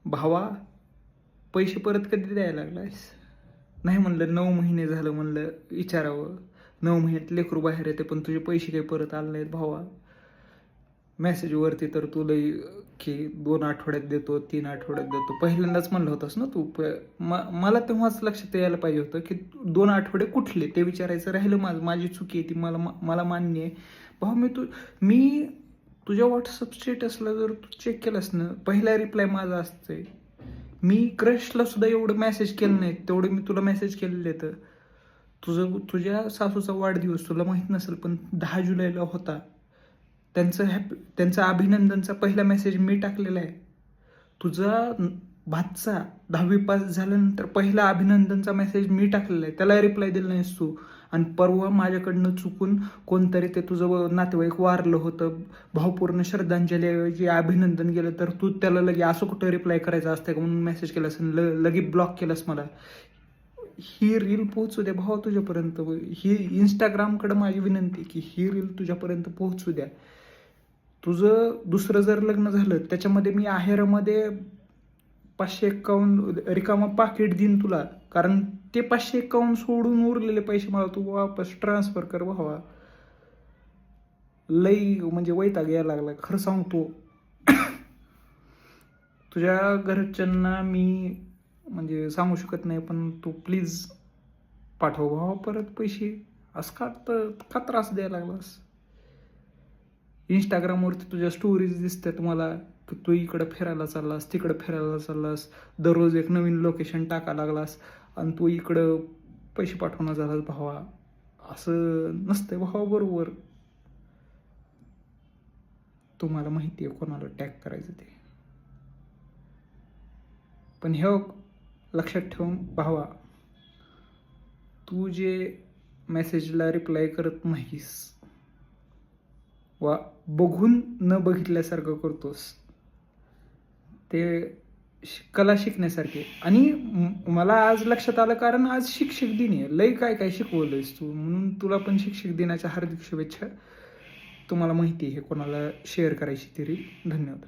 भावा पैसे परत कधी द्यायला लागलायस? नाही म्हणलं 9 महिने झालं, म्हणलं विचारावं. 9 महिन्यात लेकरू बाहेर येते पण तुझे पैसे काही परत आले नाहीत भावा. मेसेजवरती तर तू लई की 2 आठवड्यात देतो, 3 आठवड्यात देतो. पहिल्यांदाच म्हणलं होतंस ना तू. मला तेव्हाच लक्षात यायला पाहिजे होतं की 2 आठवडे कुठले ते विचारायचं राहिलं माझं. माझी चुकी आहे ती, मला मान्य आहे. भाऊ मी तुझ्या व्हॉट्सअप स्टेटसला जर तू चेक केलंस ना, पहिला रिप्लाय माझा असतंय. मी क्रशला सुद्धा एवढं मेसेज केलं नाही तेवढे मी तुला मेसेज केलेले तर. तुझ्या सासूचा वाढदिवस तुला माहीत नसेल पण 10 जुलैला होता. त्यांचा अभिनंदनचा पहिला मेसेज मी टाकलेला आहे. तुझा भाचा 10वी पास झाल्यानंतर पहिला अभिनंदनचा मेसेज मी टाकलेला आहे, त्याला रिप्लाय दिला नाहीस तू. आणि परवा माझ्याकडनं चुकून कोणतरी ते तुझं नातेवाईक वारलं होतं, भावपूर्ण श्रद्धांजली अभिनंदन केलं तर तू त्याला लगे असं कुठं रिप्लाय करायचं असतं का म्हणून मेसेज केलास आणि लगे ब्लॉक केलास मला. ही रील पोहोचू द्या भावा तुझ्यापर्यंत. ही इंस्टाग्रामकडे माझी विनंती की ही रील तुझ्यापर्यंत पोहोचू द्या. तुझं दुसरं जर लग्न झालं त्याच्यामध्ये मी आहेरामध्ये 551 रिकामा पाकिट देईन तुला, कारण ते 551 सोडून उरलेले पैसे मला तू वापस ट्रान्सफर कर भावा. लई म्हणजे वैताग यायला लागला खरं सांगतो. तुझ्या घरच्यांना मी म्हणजे सांगू शकत नाही पण तू प्लीज पाठव भावा परत पैसे. असं का त्रास द्यायला लागलास? इंस्टाग्रामवरती तुझ्या स्टोरीज दिसतात मला की तू इकडं फिरायला चाललास, तिकडं फिरायला चाललास, दररोज एक नवीन लोकेशन टाका लागलास आणि तू इकडं पैसे पाठवणं झालास भावा. असं नसतंय भावा बरोबर. तुम्हाला माहिती आहे कोणाला टॅग करायचं ते. पण हे लक्षात ठेवून भावा, तू जे मेसेजला रिप्लाय करत नाहीस वा बघून न बघितल्यासारखं करतोस ते कला शिकण्यासारखे. आणि मला आज लक्षात आलं कारण आज शिक्षक दिन आहे. लय काय काय शिकवलंयस तू, म्हणून तुला पण शिक्षक दिनाच्या हार्दिक शुभेच्छा. तुम्हाला माहिती आहे कोणाला शेअर करायची तरी. धन्यवाद.